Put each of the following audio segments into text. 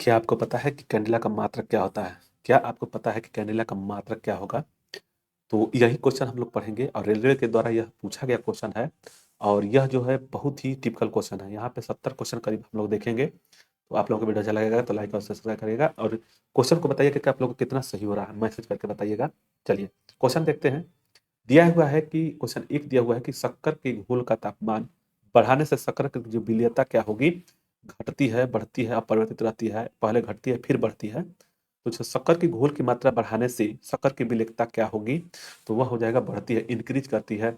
क्या आपको पता है कि कैंडिला का मात्रक क्या होता है? क्या आपको पता है कि कैंडिला का मात्रक क्या होगा? तो यही क्वेश्चन हम लोग पढ़ेंगे और रेलवे के द्वारा यह पूछा गया क्वेश्चन है और यह जो है बहुत ही टिपिकल क्वेश्चन है। यहाँ पे 70 क्वेश्चन करीब हम लोग देखेंगे। तो आप लोगों को वीडियो अच्छा लगेगा तो लाइक और सब्सक्राइब करिएगा और क्वेश्चन को बताइए कि आप लोगों को कितना सही हो रहा है, मैसेज करके बताइएगा। चलिए क्वेश्चन देखते हैं। दिया हुआ है कि क्वेश्चन 1 दिया हुआ है कि शक्कर के घोल का तापमान बढ़ाने से शक्कर की जो विलेयता क्या होगी? घटती है, बढ़ती है, अपरिवर्तित रहती है, पहले घटती है फिर बढ़ती है। तो जो शक्कर की घोल की मात्रा बढ़ाने से शक्कर की विलेयता क्या होगी? तो वह हो जाएगा बढ़ती है, इंक्रीज करती है।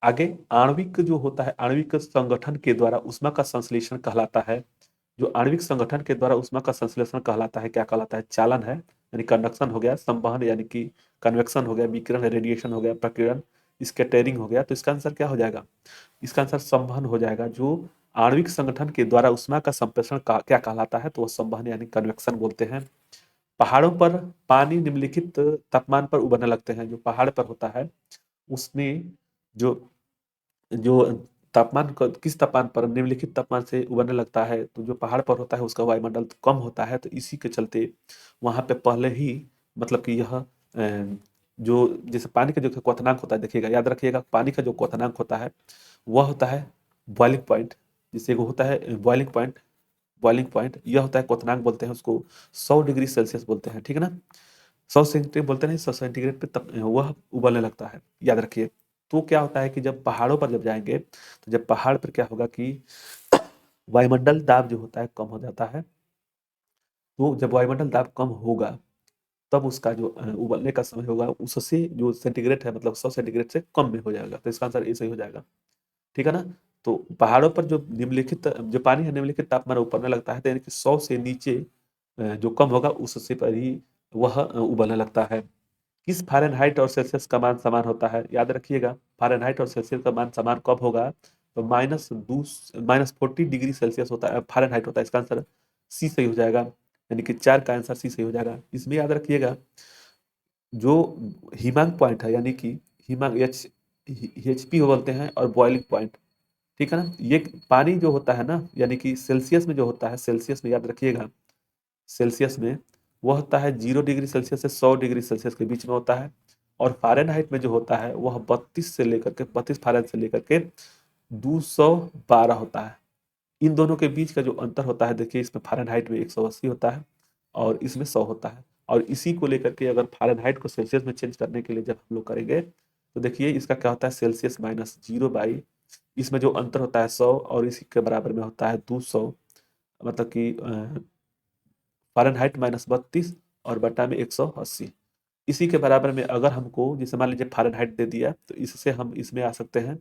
आगे आणविक जो होता है, आणविक संगठन के द्वारा ऊष्मा का संश्लेषण कहलाता है। जो आणविक संगठन के द्वारा ऊष्मा का संश्लेषण कहलाता है, क्या कहलाता है? चालन है, यानी कंडक्शन हो गया, संवहन यानी कि कन्वेक्शन हो गया, विकिरण रेडिएशन हो गया, प्रकीर्णन स्कैटरिंग हो गया। तो इसका आंसर क्या हो जाएगा? इसका आंसर संवहन हो जाएगा। जो आणविक संगठन के द्वारा ऊष्मा का संप्रेषण क्या कहलाता है? तो वह संवहन यानी कन्वेक्शन बोलते हैं। पहाड़ों पर पानी निम्नलिखित तापमान पर उबलने लगते हैं। जो पहाड़ पर होता है उसमें जो जो किस तापमान पर, निम्नलिखित तापमान से उबलने लगता है। तो जो पहाड़ पर होता है उसका वायुमंडल तो कम होता है, तो इसी के चलते वहां पे पहले ही मतलब कि यह जो जैसे पानी का जो क्वथनांक होता है, देखिएगा याद रखिएगा, पानी का जो क्वथनांक होता है वह होता है बॉइलिंग पॉइंट। जिससे वो होता है बॉइलिंग पॉइंट यह होता है क्वथनांक, बोलते हैं उसको 100 डिग्री सेल्सियस बोलते हैं, ठीक है ना। 100 सेंटीग्रेड बोलते नहीं, 100 सेंटीग्रेड पे तब वह उबलने लगता है, याद रखिए। तो क्या होता है कि जब पहाड़ों पर जब जाएंगे तो जब पहाड़ पर क्या होगा कि वायुमंडल दाब जो होता है कम हो जाता है। तो जब वायुमंडल दाब कम होगा तब उसका जो उबलने का समय होगा उससे जो सेंटीग्रेड है, मतलब 100 सेंटीग्रेड से कम में हो जाएगा। तो इसका आंसर ये सही हो जाएगा, ठीक है ना। तो पहाड़ों पर जो निम्नलिखित जो पानी है निम्नलिखित तापमान उबलने लगता है, तो यानी कि 100 से नीचे जो कम होगा उससे पर ही वह उबलने लगता है। किस फ़ारेनहाइट और सेल्सियस का मान समान होता है? याद रखिएगा, फ़ारेनहाइट और सेल्सियस का मान समान कब होगा? तो -40 डिग्री सेल्सियस होता है, फ़ारेनहाइट होता है। इसका आंसर सी सही हो जाएगा, यानी कि 4 का आंसर सी सही हो जाएगा। इसमें याद रखिएगा जो हिमांक पॉइंट है, यानी कि हिमांक एचपी बोलते हैं, और बॉइलिंग पॉइंट, ठीक है ना। ये पानी जो होता है ना, यानी कि सेल्सियस में जो होता है, सेल्सियस में याद रखिएगा, सेल्सियस में वह होता है 0 डिग्री सेल्सियस से 100 डिग्री सेल्सियस के बीच में होता है। और फ़ारेनहाइट में जो होता है वह 32 फ़ारेनहाइट से लेकर के 212 होता है। इन दोनों के बीच का जो अंतर होता है, देखिए इसमें फ़ारेनहाइट में 180 होता है और इसमें 100 होता है। और इसी को लेकर के अगर फ़ारेनहाइट को सेल्सियस में चेंज करने के लिए जब हम लोग करेंगे तो देखिए इसका क्या होता है, सेल्सियस -0 इसमें जो अंतर होता है 100 और इसी के बराबर में होता है 200, मतलब कि फ़ारेनहाइट -32 और बटा में 180। इसी के बराबर में अगर हमको, जैसे मान लीजिए फ़ारेनहाइट दे दिया तो इससे हम इसमें आ सकते हैं,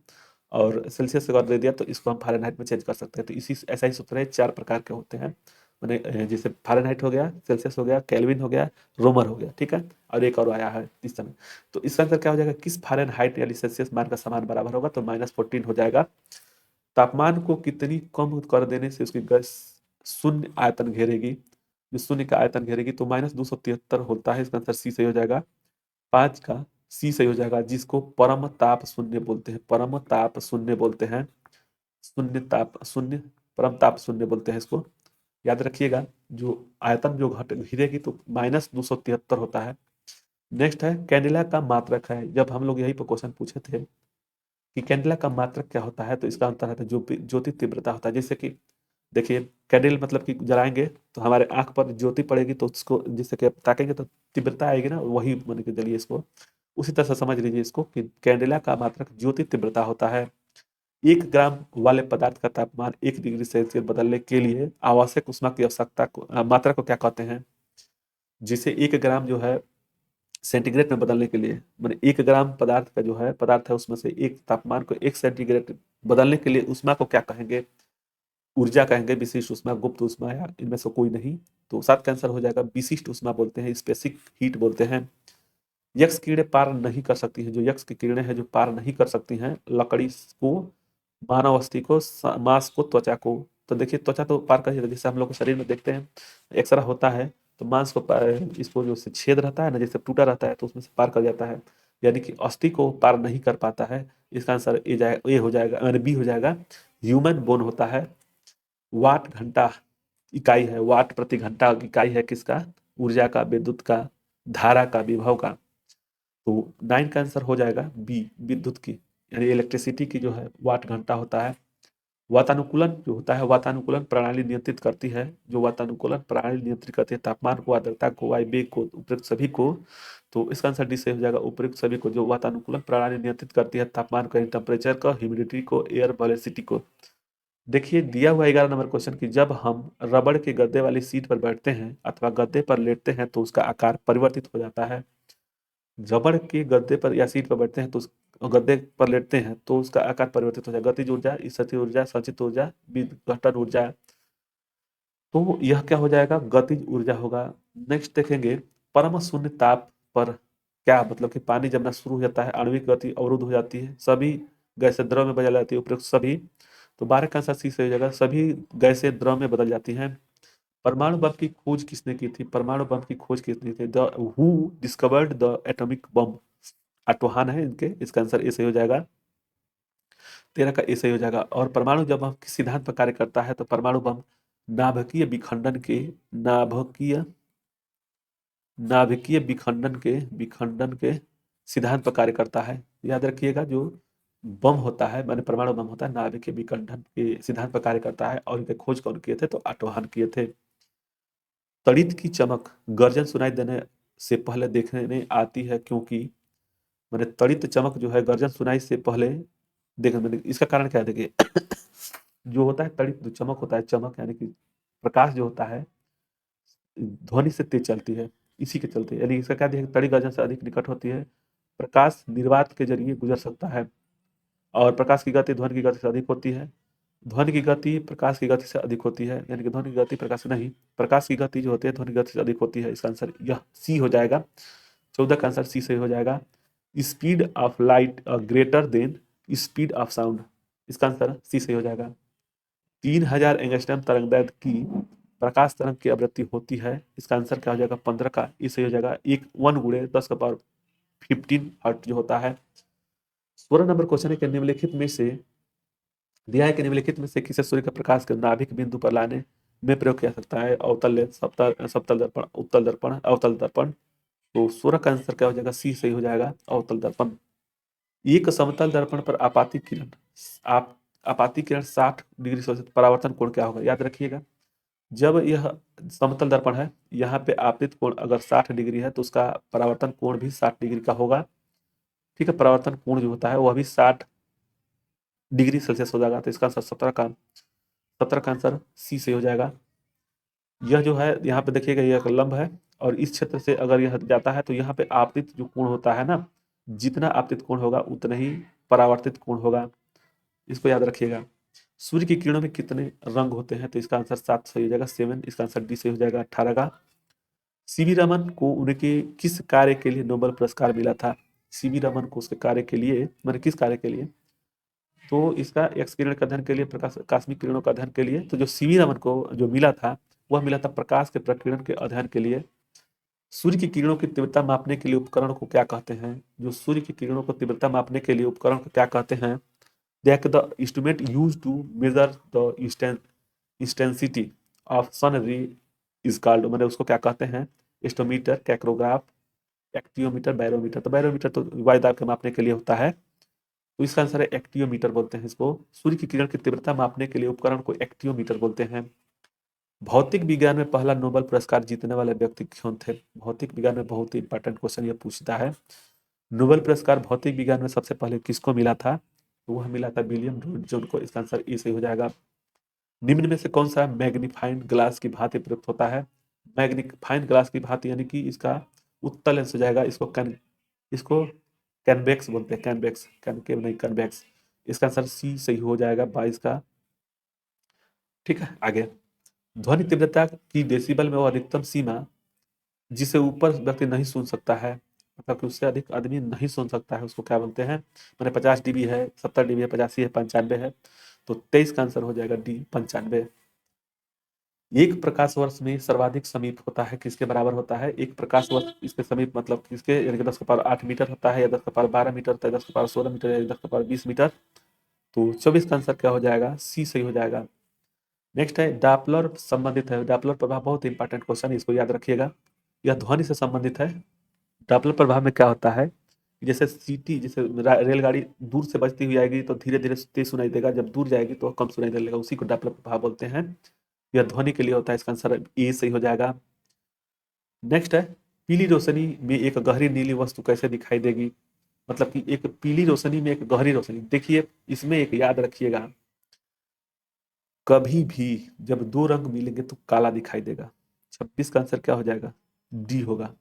और सेल्सियस अगर दे दिया तो इसको हम फ़ारेनहाइट में चेंज कर सकते हैं। तो इसी ऐसा ही सूत्र है, 4 प्रकार के होते हैं। माने जैसे फ़ारेनहाइट हो गया, सेल्सियस हो गया, केल्विन हो गया, रोमर हो गया, ठीक है। और एक और आया है इस समय। तो इसका आंसर क्या हो जाएगा? किस फ़ारेनहाइट यानी सेल्सियस मान का समान बराबर होगा? तो -14 हो जाएगा। तापमान को कितनी कम कर देने से उसकी गैस शून्य आयतन घेरेगी? जो शून्य का आयतन घेरेगी, तो -273 होता है। इसका आंसर सी सही हो जाएगा, 5 का सी सही हो जाएगा, जिसको परम ताप शून्य बोलते हैं। परम ताप शून्य बोलते हैं, शून्य ताप शून्य, परम ताप शून्य बोलते हैं इसको, याद रखिएगा। जो आयतन जो घट घिरेगी तो -273 होता है। नेक्स्ट है कैंडिला का मात्रक है। जब हम लोग यही पर क्वेश्चन पूछे थे कि कैंडिला का मात्रक क्या होता है, तो इसका आंसर है जो ज्योति तीव्रता होता है। जैसे कि देखिए, कैंडल मतलब कि जलाएंगे तो हमारे आंख पर ज्योति पड़ेगी, तो उसको जैसे कि ताकेंगे तो तीव्रता आएगी ना, वही मान के चलिए इसको। उसी तरह से समझ लीजिए इसको कि कैंडेला का मात्रक ज्योति तीव्रता होता है। 1 ग्राम वाले पदार्थ का तापमान 1 डिग्री सेल्सियस बदलने के लिए आवश्यक ऊष्मा की आवश्यकता को मात्रा को क्या कहते हैं? जिसे 1 ग्राम जो है सेंटीग्रेड में बदलने के लिए, मैंने 1 ग्राम पदार्थ है उसमें से एक तापमान को 1 सेंटीग्रेड बदलने के लिए ऊष्मा को क्या कहेंगे? ऊर्जा कहेंगे, विशिष्ट ऊष्मा, गुप्त ऊष्मा, या इनमें से कोई नहीं। तो 7 का आंसर हो जाएगा विशिष्ट ऊष्मा बोलते हैं, स्पेसिफिक हीट बोलते हैं। यक्ष किरणें पार नहीं कर सकती हैं। जो यक्ष की किरणें हैं जो पार नहीं कर सकती हैं लकड़ी को, मानव अस्थि को, मांस को, त्वचा को। तो देखिए त्वचा तो पार कर जाता है, जैसे हम लोग के शरीर में देखते हैं एक्सरा होता है तो मांस को इसको जो से छेद रहता है ना, जैसे टूटा रहता है तो उसमें से पार कर जाता है, यानी कि अस्थि को पार नहीं कर पाता है। इसका आंसर ए हो जाएगा, बी हो जाएगा। ह्यूमन बोन होता है। वाट घंटा इकाई है, वाट प्रति घंटा इकाई है किसका, ऊर्जा का, विद्युत का, धारा का, विभव का। तो 9 का आंसर हो जाएगा बी, विद्युत की, यानी इलेक्ट्रिसिटी की जो है वाट घंटा होता है। वातानुकूलन जो होता है, वातानुकूलन प्रणाली नियंत्रित करती है, जो वातानुकूलन प्रणाली नियंत्रित करती है तापमान को, आर्द्रता को, वायु वेग को, उपयुक्त सभी को। तो इसका आंसर डी से हो जाएगा, उपयुक्त सभी को, जो वातानुकूलन प्रणाली नियंत्रित करती है तापमान को, टेम्परेचर को, ह्यूमिडिटी को, एयर वेलोसिटी को। देखिए दिया हुआ 11 नंबर क्वेश्चन की जब हम रबड़ के गद्दे वाली सीट पर बैठते हैं अथवा गद्दे पर लेटते हैं तो उसका आकार परिवर्तित हो जाता है। रबड़ के गद्दे पर या सीट पर बैठते हैं तो गद्दे पर लेटते हैं तो उसका आकार परिवर्तित हो जाएगा। गतिज ऊर्जा, स्थितिज ऊर्जा, संचित ऊर्जा, विघटन ऊर्जा। तो यह क्या हो जाएगा, गतिज ऊर्जा होगा। नेक्स्ट देखेंगे, परम शून्य ताप पर क्या मतलब कि पानी जमना शुरू हो जाता है, आणविक गति अवरुद्ध हो जाती है, सभी गैसें द्रव में बदल जाती है, उपयुक्त सभी। तो 12 का आंसर सी से हो जाएगा, सभी गैसें द्रव में बदल जाती हैं। परमाणु बम की खोज किसने की थी, परमाणु बम की खोज किसने की थी, the who discovered the atomic bomb. Otto Hahn है इनके, इसका आंसर ए सही हो जाएगा। 13 का ए सही हो जाएगा। और परमाणु जब हम किस सिद्धांत पर कार्य करता है तो परमाणु बम नाभिकीय विखंडन के, नाभिकीय नाभिकीय विखंडन के सिद्धांत पर कार्य करता है। याद रखिएगा, जो बम होता है माने परमाणु बम होता है, नाभिकीय विखंडन के सिद्धांत पर कार्य करता है। और इनके खोज कौन किए थे, तो आटोहान किए थे। तड़ित की चमक गर्जन सुनाई देने से पहले देखने में आती है क्योंकि, मैंने तड़ित चमक जो है गर्जन सुनाई से पहले देखने में, इसका कारण क्या है देखिए जो होता है तड़ित जो चमक होता है, चमक यानी कि प्रकाश जो होता है ध्वनि से तेज चलती है, इसी के चलते, यानी इसका क्या देखिए, तड़ी गर्जन से अधिक निकट होती है, प्रकाश निर्वात के जरिए गुजर सकता है। और प्रकाश की गति ध्वनि की गति से अधिक होती है, ध्वनि की गति प्रकाश की गति से अधिक होती है, यानी कि ध्वनि की गति प्रकाश नहीं, प्रकाश की गति जो होती है ध्वनि की गति से अधिक होती है। इसका आंसर यह सी हो जाएगा। 14 का आंसर सी सही हो जाएगा। Speed of light greater than speed of sound, इसका आंसर सी सही हो जाएगा। 3000 एंगस्ट्रॉम तरंगदैर्घ्य की प्रकाश तरंग की आवृत्ति होती है, इसका आंसर क्या हो जाएगा, 15 का ये सही हो जाएगा। एक 1 गुणे 10 का पावर 15 हर्ट जो होता है। 16 नंबर क्वेश्चन है कि निम्नलिखित में से दिया है कि निम्नलिखित में से किसे सूर्य का प्रकाश के नाभिक बिंदु पर लाने में प्रयोग किया सकता है, अवतल लेंस, समतल दर्पण, उत्तल दर्पण, अवतल दर्पण। तो 16 का आंसर क्या हो जाएगा, सी सही हो जाएगा, अवतल दर्पण। एक समतल दर्पण पर आपातिक किरण, आप आपातिक किरण 60 डिग्री सेल्सियस, परावर्तन कोण क्या होगा, याद रखिएगा। जब यह समतल दर्पण है, यहाँ पे आपतित कोण अगर 60 डिग्री है तो उसका परावर्तन कोण भी 60 डिग्री का होगा। ठीक है, परावर्तन कोण जो होता है वह भी 60 डिग्री सेल्सियस हो जाएगा। तो इसका आंसर 17 का आंसर सी से हो जाएगा। यह जो है यहाँ पे देखिएगा, यह एक लंब है और इस क्षेत्र से अगर यह जाता है तो यहाँ पे आपतित जो कोण होता है ना, जितना आपतित कोण होगा उतना ही परावर्तित कोण होगा, इसको याद रखिएगा। सूर्य की किरणों में कितने रंग होते हैं, तो इसका आंसर 7 सही हो जाएगा, 7। इसका आंसर डी सही हो जाएगा, 18 का। सीवी रमन को उनके किस कार्य के लिए नोबेल पुरस्कार मिला था, सीवी रमन को उसके कार्य के लिए, मैंने किस कार्य के लिए, तो इसका एक्स किरण के अध्ययन के लिए, प्रकाश आकस्मिक किरणों का अध्ययन के लिए। तो जो सीवी रमन को जो मिला था वह मिला था प्रकाश के प्रकीर्णन के अध्ययन के लिए। सूर्य की किरणों की तीव्रता मापने के लिए उपकरण को क्या कहते हैं, जो सूर्य की किरणों को तीव्रता मापने के लिए उपकरण को क्या कहते हैं, देख the instrument use to measure the intensity of sun ray is called, मैंने उसको क्या कहते हैं, एस्टोमीटर, कैक्रोग्राफ, एक्टियोमीटर, बैरोमीटर। तो बैरोमीटर तो वायुदाब के मापने के लिए होता है, तो इसका आंसर है एक्टियोमीटर बोलते हैं इसको। सूर्य की किरण की तीव्रता मापने के लिए उपकरण को एक्टियोमीटर बोलते हैं। भौतिक विज्ञान में पहला नोबेल पुरस्कार जीतने वाले व्यक्ति कौन थे, भौतिक विज्ञान में बहुत ही इंपॉर्टेंट क्वेश्चन ये पूछता है। नोबेल पुरस्कार भौतिक विज्ञान में सबसे पहले किसको मिला था, तो वह मिला था विलियम रॉबिन्सन को। इसका आंसर ई सही हो जाएगा। निम्न में से कौन सा मैग्नीफाइंग ग्लास की भांति प्रयुक्त होता है, मैग्नीफाइंग ग्लास की भांति यानी कि इसका उत्तल लेंस हो जाएगा, इसको कैनवेक्स बोलते हैं, कैनवेक्स, कैनकेव नहीं, कैनवेक्स। इसका आंसर सी सही हो जाएगा, 22 का। ठीक है, आगे। ध्वनि तीव्रता की डेसिबल में वो अधिकतम सीमा जिसे ऊपर व्यक्ति नहीं सुन सकता है, मतलब कि उससे अधिक आदमी नहीं सुन सकता है, उसको क्या बोलते हैं, मैंने 50 डीबी है, 70 डीबी है, 85 है, 95 है। तो 23 का आंसर हो जाएगा डी, 95। एक प्रकाश वर्ष में सर्वाधिक समीप होता है किसके बराबर होता है, एक प्रकाश वर्ष इसके समीप मतलब किसके, यानी कि 10 का पावर 8 मीटर होता है, या 10 का पावर 12 मीटर होता है, 10 का पावर 16 मीटर, या 10 का पावर 20 मीटर। तो 24 का आंसर क्या हो जाएगा, सी सही हो जाएगा। नेक्स्ट है डापलर संबंधित है। डापलर प्रभाव बहुत इंपॉर्टेंट क्वेश्चन है, इसको याद रखिएगा। यह ध्वनि से संबंधित है। डापलर प्रभाव में क्या होता है, जैसे सीटी, जैसे रेलगाड़ी दूर से बजती हुई आएगी तो धीरे धीरे तेज सुनाई देगा, जब दूर जाएगी तो कम सुनाई देगा, उसी को डापलर प्रभाव बोलते हैं। यह ध्वनि के लिए होता है, इसका आंसर ए सही हो जाएगा। नेक्स्ट है पीली रोशनी में एक गहरी नीली वस्तु कैसे दिखाई देगी, मतलब कि एक पीली रोशनी में एक गहरी रोशनी, देखिए इसमें एक याद रखिएगा, कभी भी जब दो रंग मिलेंगे तो काला दिखाई देगा। 26 का आंसर क्या हो जाएगा, डी होगा।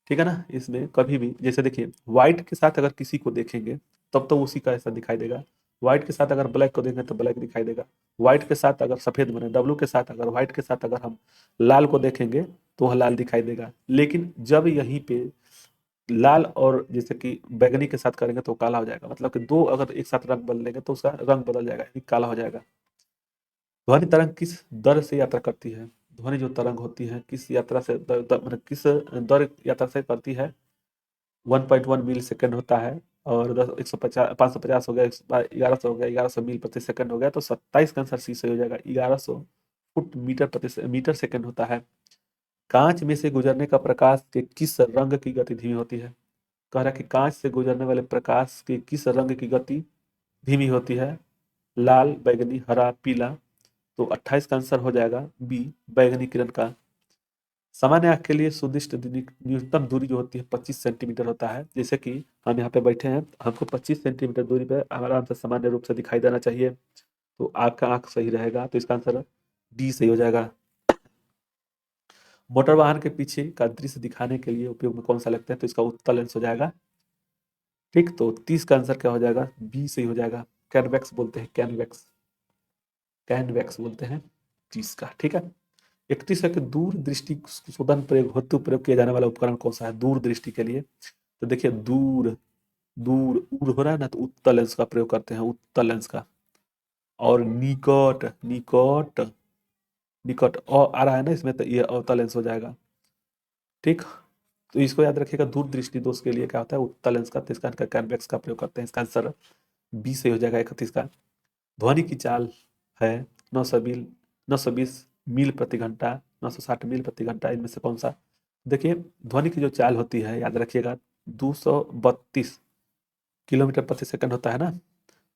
ठीक है ना, इसमें कभी भी जैसे देखिए व्हाइट के साथ अगर किसी को देखेंगे तब तो उसी का ऐसा दिखाई देगा, व्हाइट के साथ अगर ब्लैक को देखेंगे तो ब्लैक दिखाई देगा, व्हाइट के साथ अगर सफेद बने डब्लू के साथ अगर व्हाइट के साथ अगर हम लाल को देखेंगे तो वह लाल दिखाई देगा। लेकिन जब यहीं पे लाल और जैसे कि बैगनी के साथ करेंगे तो काला हो जाएगा, मतलब कि दो अगर एक साथ रंग बदलेंगे तो उसका रंग बदल जाएगा, यानी काला हो जाएगा। ध्वनि तरंग किस दर से यात्रा करती है, ध्वनि जो तरंग होती है किस यात्रा से मतलब किस दर यात्रा से करती है, 1.1 मील सेकंड होता है। और 150 550 हो गया, 1100 हो गया, 1100 मील प्रति सेकंड हो गया, तो 27 का आंसर सी से हो जाएगा, 1100 फुट मीटर सेकंड होता है। कांच में से गुजरने का प्रकाश के किस रंग की गति धीमी होती है, कह रहा है कि कांच से गुजरने वाले प्रकाश के किस रंग की गति धीमी होती है, लाल, बैगनी, हरा, पीला, तो 28 का आंसर हो जाएगा बी, बैगनी किरण का। सामान्य आंख के लिए सुदिष्ट न्यूनतम दूरी जो होती है 25 सेंटीमीटर होता है, जैसे कि हम यहाँ पे बैठे हैं, हमको 25 सेंटीमीटर दूरी पे आराम से सामान्य रूप से दिखाई देना चाहिए, तो आपका आंख सही रहेगा, तो इसका आंसर डी सही हो जाएगा। मोटर वाहन के पीछे का दृश्य दिखाने के लिए उपयोग में कौन सा लगता है, तो इसका उत्तल लेंस हो जाएगा। ठीक, तो 30 का आंसर क्या हो जाएगा, बी सही हो जाएगा। कैनवैक्स बोलते हैं, कैनवैक्स, कैनवैक्स बोलते हैं 30 का। ठीक है, 31 है कि दूर दृष्टि शोधन प्रयोग हेतु प्रयोग किया जाने वाला उपकरण कौन सा है दूर दृष्टि के लिए, तो देखिए दूर, दूर उर हो रहा है ना, तो उत्तल लेंस का प्रयोग करते हैं, उत्तल लेंस का। और निकट, निकट, निकट आ रहा है ना इसमें, तो ये अवतल लेंस हो जाएगा। ठीक, तो इसको याद रखिएगा, दूर दृष्टि दोष के लिए क्या होता है, उत्तल लेंस का, तो इसका कन्वेक्स का प्रयोग करते हैं, इसका आंसर बी से हो जाएगा 31 का। ध्वनि की चाल है 900 मील, 920 मील प्रति घंटा, 960 मील प्रति घंटा, इनमें से कौन सा, देखिए ध्वनि की जो चाल होती है याद रखिएगा 232 किलोमीटर प्रति सेकंड होता है ना,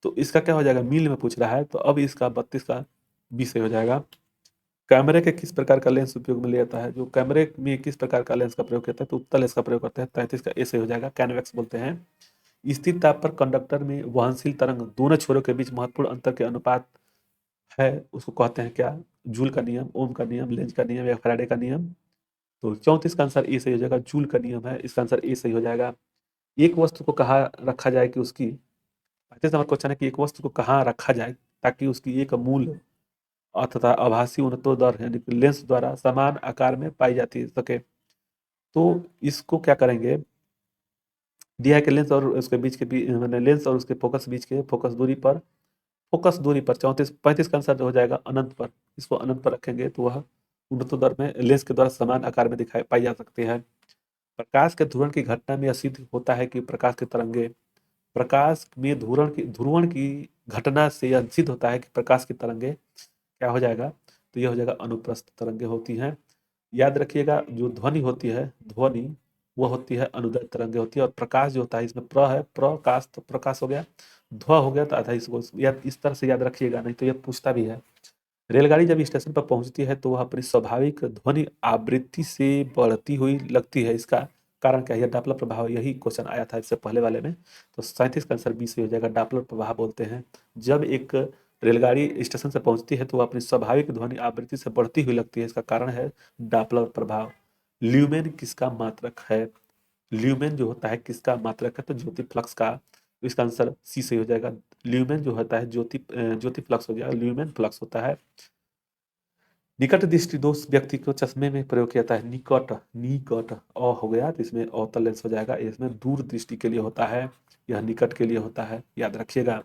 तो इसका क्या हो जाएगा, मील में पूछ रहा है, तो अब इसका 32 का 20 से हो जाएगा। कैमरे के किस प्रकार का लेंस उपयोग में लिया जाता है, जो कैमरे में किस प्रकार का लेंस का प्रयोग करता है, तो उत्तल लेंस का प्रयोग करते हैं, 33 का ए से हो जाएगा, कैनवैक्स बोलते हैं। स्थिर ताप पर कंडक्टर में वहनशील तरंग दोनों छोरों के बीच महत्वपूर्ण अंतर के अनुपात है, उसको कहते हैं क्या, जूल का नियम, ओम का नियम, लेंज का नियम या फैराडे का नियम, तो 34 का आंसर ए सही हो जाएगा, जूल का नियम है, इसका आंसर ए सही हो जाएगा। एक वस्तु को कहाँ रखा जाए कि उसकी, 35 नंबर क्वेश्चन है कि एक वस्तु को कहाँ रखा जाए ताकि उसकी एक मूल तथा आभासी उन्नतोदर यानी कि लेंस द्वारा समान आकार में पाई जाती सके, तो इसको क्या करेंगे, दिया है कि लेंस और उसके बीच के मैंने लेंस और उसके फोकस बीच के फोकस दूरी पर, फोकस दूरी पर 34 35 का आंसर हो जाएगा अनंत पर, इसको अनंत पर रखेंगे तो वह उन्नतोदर में लेंस के द्वारा समान आकार में दिखाई पाई जा सकती है। प्रकाश के ध्रुवण की घटना में यह सिद्ध होता है कि प्रकाश की तरंगे, प्रकाश में ध्रुवण की घटना से यह सिद्ध होता है कि प्रकाश की तरंगे क्या हो जाएगा, तो यह हो जाएगा अनुप्रस्थ तरंगे होती हैं। याद रखिएगा जो ध्वनि होती है, ध्वनि वो होती है अनुदैर्ध्य तरंगे होती है, और प्रकाश जो होता है इसमें प्र है, प्रकाश तो प्रकाश हो गया, ध्व हो गया, तो आधा इसको याद इस तरह से याद रखिएगा, नहीं तो ये पूछता भी है। रेलगाड़ी जब स्टेशन पर पहुंचती है तो वह अपनी स्वाभाविक ध्वनि आवृत्ति से बढ़ती हुई लगती है, इसका कारण क्या है, यह डापलर प्रभाव, यही क्वेश्चन आया था इससे पहले वाले में, तो 37 का आंसर बी से हो जाएगा, डापलर प्रभाव बोलते हैं। जब एक रेलगाड़ी स्टेशन से पहुंचती है तो वह अपनी स्वाभाविक ध्वनि आवृत्ति से बढ़ती हुई लगती है, इसका कारण है डापलर प्रभाव। ल्यूमेन किसका मात्रक है, ल्यूमेन जो होता है किसका मात्रक है, तो ज्योति फ्लक्स का, तो इसका आंसर सी से हो जाएगा। ल्यूमेन जो होता है ज्योति फ्लक्स हो जाएगा, ल्यूमेन फ्लक्स होता है। निकट दृष्टि दोष व्यक्ति को चश्मे में प्रयोग किया जाता है, निकट, निकट हो गया, तो इसमें अवतल लेंस हो जाएगा, इसमें दूर दृष्टि के लिए होता है, यह निकट के लिए होता है, याद रखिएगा।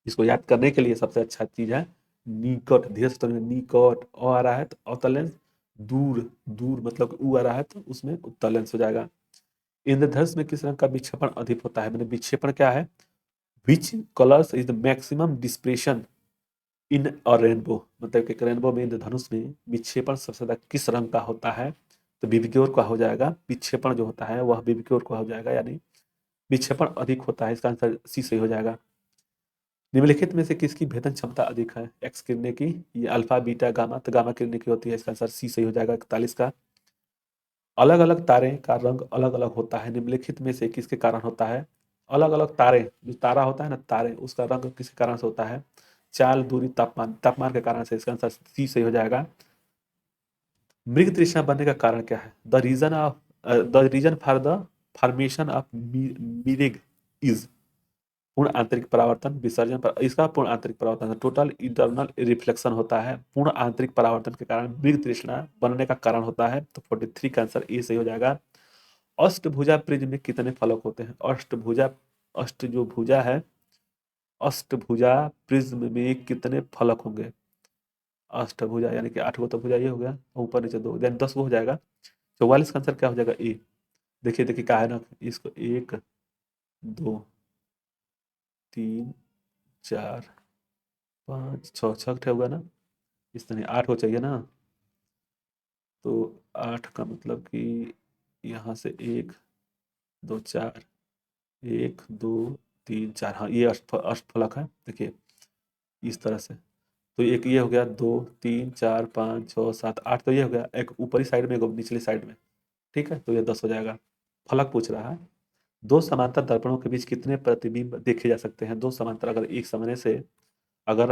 इसको याद करने के लिए सबसे अच्छा चीज है निकट, धीरे से निकट आ रहा है तो अवतल लेंस, दूर, दूर मतलब ऊ आ रहा है तो उसमें उत्तल लेंस हो जाएगा। इंद्रधनुष में किस रंग का विक्षेपण अधिक होता है, मैंने विक्षेपण क्या है, which colours is the maximum dispersion in or rainbow, मतलब कि रेनबो में इंद्रधनुष में विक्षेपण सबसे ज्यादा किस रंग का होता है? तो विबग्योर का हो जाएगा। विक्षेपण जो होता है वह विबग्योर का हो जाएगा, यानी विक्षेपण अधिक होता है। इसका आंसर सी सही हो जाएगा। निम्नलिखित में से किसकी भेदन क्षमता अधिक है? एक्स किरणें की, ये अल्फा बीटा गामा, तो गामा किरणें की होती है। इसका आंसर सी सही हो जाएगा 41 का। अलग अलग तारे का रंग अलग अलग होता है, निम्नलिखित में से किसके कारण होता है? अलग अलग तारे, जो तारा होता है ना, तारे, उसका रंग किसके कारण से होता है? चाल, दूरी, तापमान, तापमान के कारण से। इसका आंसर सी सही हो जाएगा। मृग तृष्णा बनने का कारण क्या है? The reason for the formation of mirage is पूर्ण आंतरिक परावर्तन, विसर्जन पर, इसका पूर्ण आंतरिक परावर्तन, टोटल इंटरनल रिफ्लेक्शन होता है। पूर्ण आंतरिक परावर्तन के कारण मृग तृष्णा बनने का कारण होता है। तो 43 का आंसर ए सही हो जाएगा। अष्टभुजा प्रिज्म में कितने फलक होते हैं? अष्टभुजा, अष्ट जो भुजा है, अष्टभुजा प्रिज्म में कितने फलक होंगे? अष्टभुजा यानी कि 8 गो तो भुजा ये हो गया, ऊपर नीचे 2 यानी 10 गो हो जाएगा। 44 का आंसर क्या हो जाएगा? ए। देखिए देखिए क्या है ना, इसको 1 2 3 4 5 6 6 होगा ना, इस तरह 8 हो चाहिए ना। तो 8 का मतलब कि यहाँ से 1 2 4, 1 2 3 4, हाँ ये अष्टफलक है। देखिए इस तरह से, तो एक ये हो गया, 2 3 4 5 6 7 8, तो ये हो गया। एक ऊपरी साइड में, एक निचली साइड में, ठीक है, तो ये 10 हो जाएगा। फलक पूछ रहा है, दो समांतर दर्पणों के बीच कितने प्रतिबिंब देखे जा सकते हैं? दो समांतर, अगर एक सामने से, अगर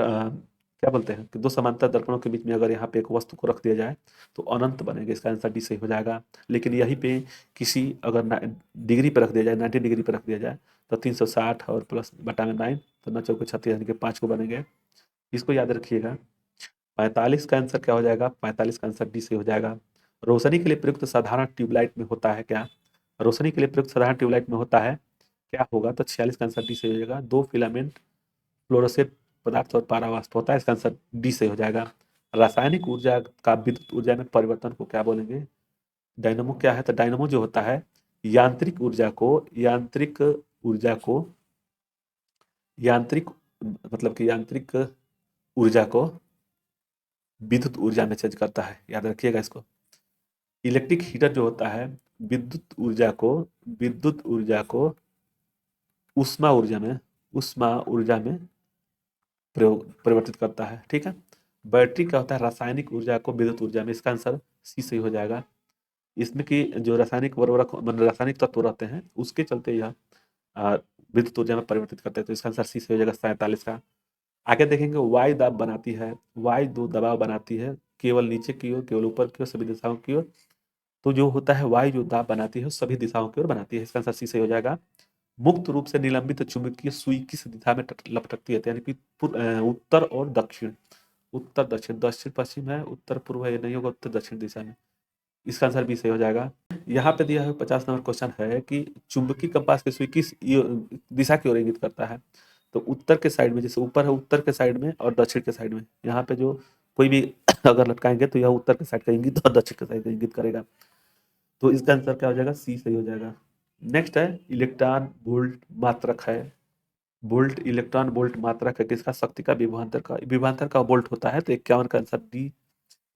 क्या बोलते हैं कि दो समांतर दर्पणों के बीच में अगर यहाँ पे एक वस्तु को रख दिया जाए तो अनंत बनेगा। इसका आंसर डी सही हो जाएगा। लेकिन यहीं पे किसी अगर डिग्री पर रख दिया जाए, 90 डिग्री पर रख दिया जाए, तो 360 और प्लस बटा में 9, तो 9 चौके 36 यानी कि 5 को बनेंगे। इसको याद रखिएगा। 45 का आंसर क्या हो जाएगा? 45 का आंसर डी सही हो जाएगा। रोशनी के लिए प्रयुक्त साधारण ट्यूबलाइट में होता है क्या? रोशनी के लिए प्रयुक्त साधारण ट्यूबलाइट में होता है क्या होगा? तो 46 का आंसर डी सही हो जाएगा। दो फिलामेंट फ्लोरोसेंट पदार्थ और पारावाष्प होता है। इसका आंसर डी सही हो जाएगा। रासायनिक ऊर्जा का विद्युत ऊर्जा में परिवर्तन को क्या बोलेंगे? डायनमो क्या है? तो डायनमो जो होता है, यांत्रिक ऊर्जा को, यांत्रिक ऊर्जा को, यांत्रिक मतलब कि यांत्रिक ऊर्जा को विद्युत ऊर्जा में चेंज करता है। याद रखिएगा इसको। इलेक्ट्रिक हीटर जो होता है, विद्युत ऊर्जा को, विद्युत ऊर्जा को ऊष्मा ऊर्जा में, ऊष्मा ऊर्जा में प्रयोग परिवर्तित करता है, ठीक है। बैटरी क्या होता है? रासायनिक ऊर्जा को विद्युत ऊर्जा में। इसका आंसर सी सही हो जाएगा। इसमें कि जो रासायनिक उर्वरक मतलब रासायनिक तत्व रहते हैं, उसके चलते यह आ, विद्युत ऊर्जा में परिवर्तित करते हैं। तो इसका आंसर सी सही हो जाएगा 47 का। आगे देखेंगे, वायु दाब बनाती है, वायु दो दबाव बनाती है, केवल नीचे की ओर, केवल ऊपर की ओर, सभी दिशाओं की ओर। तो जो होता है वायु जो दाब बनाती है सभी दिशाओं की ओर बनाती है। इसका आंसर सी सही हो जाएगा। मुक्त रूप से निलंबित चुंबकीय सुई किस दिशा में लपटती है? यानी कि उत्तर और दक्षिण, उत्तर दक्षिण, दक्षिण पश्चिम है, उत्तर पूर्व है, ये नहीं होगा, उत्तर दक्षिण दिशा में। इसका आंसर भी सही हो जाएगा। यहाँ पे दिया हुआ 50 नंबर क्वेश्चन है कि चुंबकीय कंपास की सुई किस दिशा की ओर इंगित करता है? तो उत्तर के साइड में, जैसे ऊपर है उत्तर के साइड में और दक्षिण के साइड में, यहाँ पे जो कोई भी अगर लटकाएंगे तो यह उत्तर के साइड का इंगित और दक्षिण के साइड का इंगित करेगा। तो इसका आंसर क्या हो जाएगा? सी सही हो जाएगा। नेक्स्ट है, इलेक्ट्रॉन वोल्ट मात्रक है। वोल्ट, इलेक्ट्रॉन वोल्ट मात्रक है किसका? शक्ति का विभवांतर का। विभवांतर का वोल्ट होता है, तो 51 का आंसर डी।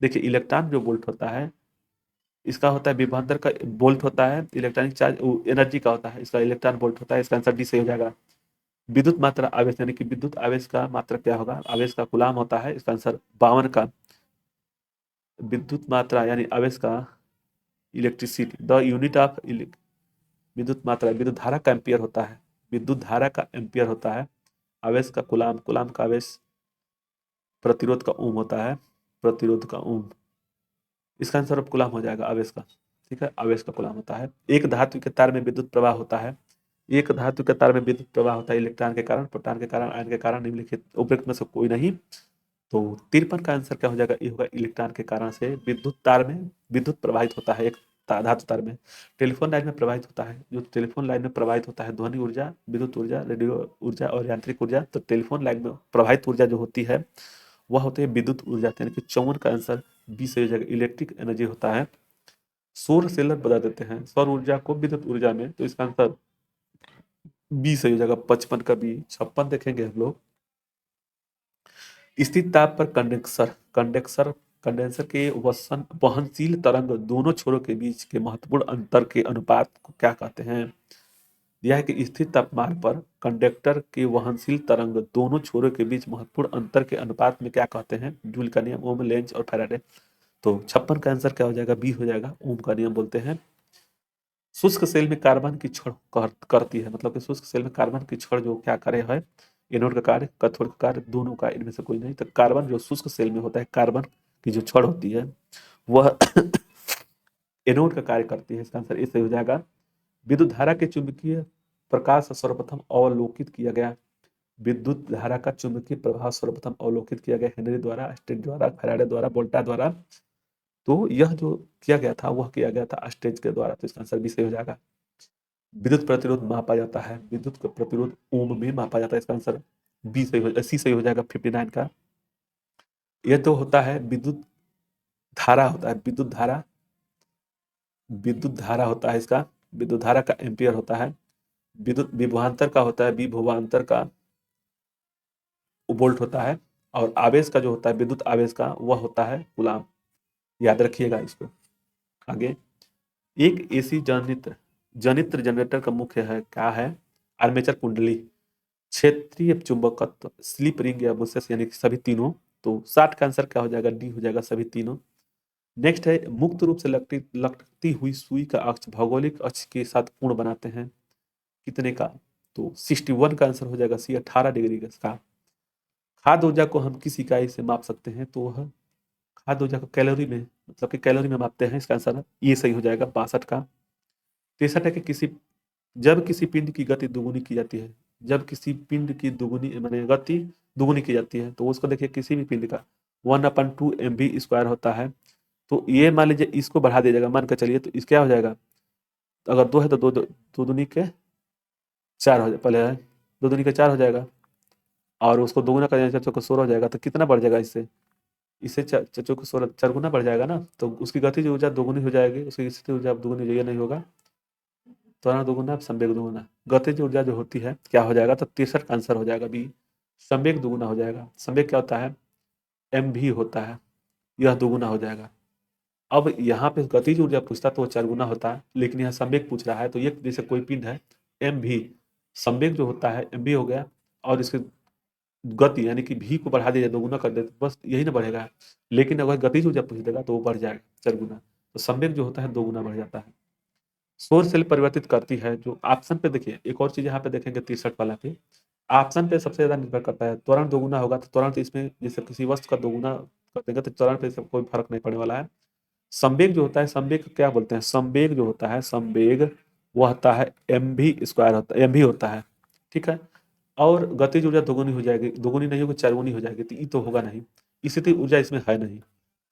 देखिए इलेक्ट्रॉन जो वोल्ट होता है, इसका होता है विभवांतर का वोल्ट होता है, इलेक्ट्रॉनिक चार्ज एनर्जी का होता है, इसका इलेक्ट्रॉन वोल्ट होता है। इसका आंसर डी सही हो जाएगा। विद्युत मात्रा आवेश, यानी कि विद्युत आवेश का मात्रा क्या होगा? आवेश का कूलाम होता है। इसका आंसर 52 का। विद्युत मात्रा यानी आवेश का, इलेक्ट्रिसिटी, द यूनिट ऑफ विद्युत मात्रा, विद्युत धारा का एम्पियर होता है, विद्युत धारा का एम्पियर होता है। आवेश का कूलाम, कूलाम का आवेश, प्रतिरोध का ओम होता है, प्रतिरोध का ओम। इसका आंसर अब कूलाम हो जाएगा आवेश का, ठीक है, आवेश का कूलाम होता है। एक धातु के तार में विद्युत प्रवाह होता है, एक धातु के तार में विद्युत प्रवाह होता है इलेक्ट्रॉन के कारण, प्रोटॉन के कारण, आयन के कारण, निम्नलिखित उपरोक्त में से कोई नहीं। तो 53 का आंसर क्या हो जाएगा? ये होगा इलेक्ट्रॉन के कारण से विद्युत तार में विद्युत प्रवाहित होता है। एक धातु तार में, टेलीफोन लाइन में प्रवाहित होता है, जो टेलीफोन लाइन में प्रवाहित होता है, ध्वनि ऊर्जा, विद्युत ऊर्जा, रेडियो ऊर्जा और यांत्रिक ऊर्जा। तो टेलीफोन लाइन में प्रवाहित ऊर्जा जो होती है वह होती है विद्युत ऊर्जा, यानी कि 54 का आंसर बी सही हो जाएगा। इलेक्ट्रिक एनर्जी होता है। सौर सेलर बता देते हैं सौर ऊर्जा को विद्युत ऊर्जा में, तो इसका आंसर बी सही हो जाएगा। 55 का बी। 56 देखेंगे हम लोग, स्थिर ताप पर कंडेंसर के वहनशील तरंग दोनों छोरों के बीच के महत्वपूर्ण अंतर के अनुपात को क्या कहते हैं? यह है कि स्थिर तापमान पर कंडक्टर के वहनशील तरंग दोनों छोरों के बीच महत्वपूर्ण अंतर के अनुपात में क्या कहते हैं? जूल का नियम, ओम, लेंज और फैराडे। तो 56 का आंसर क्या हो जाएगा? बी हो जाएगा, ओम का नियम बोलते हैं। शुष्क सेल में कार्बन की छड़ करती है, मतलब कि शुष्क सेल में कार्बन की छड़ जो क्या कार्य है? एनोड का कार्य, कैथोड का कार्य, दोनों का, इनमें से कोई नहीं। तो कार्बन जो शुष्क सेल में होता है, कार्बन की जो छड़ होती है वह एनोड का कार्य करती है। इसका आंसर ए सही हो जाएगा। विद्युत धारा के चुंबकीय प्रकाश सर्वप्रथम अवलोकित किया गया। विद्युत धारा का चुंबकीय प्रभाव सर्वप्रथम अवलोकित किया गया हेनरी द्वारा, स्टेज द्वारा, फैराडे द्वारा, वोल्टा द्वारा। तो यह जो किया गया था वह किया गया था स्टेज के द्वारा। तो इसका आंसर भी सही हो जाएगा। विद्युत प्रतिरोध मापा जाता है, विद्युत का प्रतिरोध ओम में मापा जाता है। इसका आंसर बी सही हो, सी सही हो जाएगा 59 का। यह तो होता है विद्युत धारा, होता है विद्युत धारा, विद्युत धारा होता है इसका, विद्युत धारा का एम्पियर होता है। विद्युत विभवांतर का होता है, विभवांतर का वोल्ट होता है। और आवेश का जो होता है, विद्युत आवेश का, वह होता है कूलाम। याद रखिएगा इसको। आगे, एक एसी जनित्र जनरेटर का मुख्य है क्या है? आर्मेचर कुंडली, क्षेत्रीय चुंबकत्व, स्लिप रिंग या बुसेस, यानी कि सभी तीनों। तो 60 का आंसर क्या हो जाएगा? डी हो जाएगा, सभी तीनों। नेक्स्ट है, मुक्त रूप से लटकती हुई सुई का अक्ष भौगोलिक अक्ष के साथ कोण बनाते हैं कितने का? तो 61 का आंसर हो जाएगा सी, 18 डिग्री का। खाद्य ऊर्जा को हम किस इकाई से माप सकते हैं? तो वह खाद्य ऊर्जा को कैलोरी में, मतलब कि कैलोरी में मापते हैं। इसका आंसर ये सही हो जाएगा 62 का। 63 है कि जब किसी पिंड की गति दुगुनी की जाती है, जब किसी पिंड की दुगुनी माने गति दुगुनी की जाती है, तो उसको देखिए किसी भी पिंड का 1/2 mv² होता है। तो ये मान लीजिए इसको बढ़ा दिया जाएगा, मान कर चलिए, तो इस क्या हो जाएगा? तो अगर 2 है तो दो दूनी के 4 हो जाए, पहले है 2 दूनी के 4 हो जाएगा, और उसको दोगुना कर दिया चौको 16 हो जाएगा। तो कितना बढ़ जाएगा इससे? इससे चौको को 16 4 गुना बढ़ जाएगा ना। तो उसकी गतिज ऊर्जा दोगुनी हो जाएगी, उसकी स्थितिज ऊर्जा दोगुनी हो जाएगी, नहीं होगा। त्वरण दोगुना, संवेग दोगुना, गतिज ऊर्जा जो होती है क्या हो जाएगा? तो 63 का आंसर हो जाएगा बी, संवेग दोगुना हो जाएगा। संवेग क्या होता है? एम भी होता है, यह दोगुना हो जाएगा। अब यहाँ पे गतिज ऊर्जा पूछता तो वो 4 गुना होता है, लेकिन यहाँ संवेग पूछ रहा है। तो ये जैसे कोई पिंड है एम भी, संवेग जो होता है एम भी हो गया, और इसकी गति यानी कि भी को बढ़ा दिया, दोगुना कर दे, बस यही ना बढ़ेगा। लेकिन अगर गतिज ऊर्जा पूछ देगा तो वो बढ़ जाएगा 4 गुना। तो संवेग जो होता है 2 गुना बढ़ जाता है। सौर सेल परिवर्तित करती है, जो ऑप्शन पे देखिए, एक और चीज यहाँ पे देखेंगे 63 वाला पे, ऑप्शन पे सबसे ज्यादा निर्भर करता है। त्वरण दोगुना होगा तो त्वरण तो इसमें जैसे किसी वस्तु का दोगुना कर देंगे तो त्वरण पे कोई फर्क नहीं पड़ने वाला है। संवेग जो होता है, संवेग क्या बोलते हैं? संवेग जो होता है, संवेग वह होता है mv² होता है, mv होता है, ठीक है। और गतिज ऊर्जा दोगुनी हो जाएगी, दोगुनी नहीं होगी 4 गुनी हो जाएगी, तो ये तो होगा नहीं, इसी ऊर्जा इसमें है नहीं।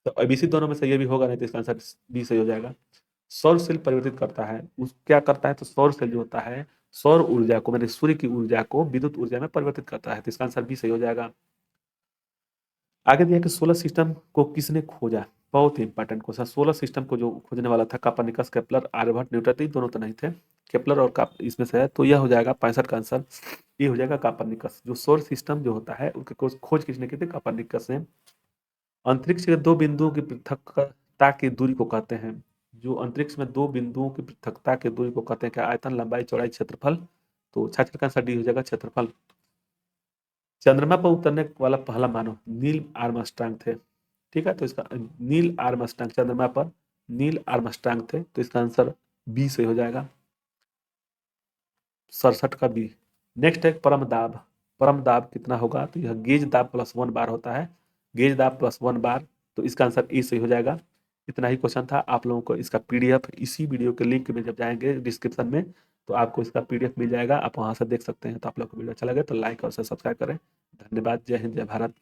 तो अब इसी दोनों में से ये भी होगा नहीं, तो इसका आंसर बी सही हो जाएगा। सौर सेल परिवर्तित करता है, उस क्या करता है? तो सौर सेल जो होता है सौर ऊर्जा को, मैंने सूर्य की ऊर्जा को विद्युत ऊर्जा में परिवर्तित करता है। तो इसका आंसर भी सही हो जाएगा। आगे दिया कि सोलर सिस्टम को किसने खोजा? बहुत ही इंपॉर्टेंट क्वेश्चन। सोलर सिस्टम को जो खोजने वाला था कोपर्निकस, केपलर, आर्यभट्ट, न्यूटन, तो दोनों तो नहीं थे, केपलर और इसमें से है। तो यह हो जाएगा 65 का आंसर, ये हो जाएगा कोपर्निकस। जो सोलर सिस्टम जो होता है उसके खोज किसने की थी? कोपर्निकस ने। अंतरिक्ष के दो बिंदुओं की पृथकता की दूरी को कहते हैं, जो अंतरिक्ष में दो बिंदुओं की पृथकता की दूरी को कहते हैं क्या? आयतन, लंबाई, चौड़ाई, क्षेत्रफल। तो 66 का आंसर डी हो जाएगा, क्षेत्रफल। चंद्रमा पर उतरने वाला पहला मानव नील आर्मस्ट्रांग थे, ठीक है। तो इसका नील आर्मस्ट्रांग, चंद्रमा पर नील आर्मस्ट्रांग थे। तो इसका आंसर बी से हो जाएगा, 67 का बी। नेक्स्ट है परम दाब। परम दाब कितना होगा? तो यह गेज दाब प्लस 1 बार होता है, गेज दाब प्लस 1 बार। तो इसका आंसर ए सही हो जाएगा। इतना ही क्वेश्चन था। आप लोगों को इसका पीडीएफ इसी वीडियो के लिंक में जब जाएंगे डिस्क्रिप्शन में, तो आपको इसका पीडीएफ मिल जाएगा, आप वहां से देख सकते हैं। तो आप लोग को वीडियो अच्छा लगे तो लाइक और सब्सक्राइब करें। धन्यवाद। जय हिंद, जय भारत।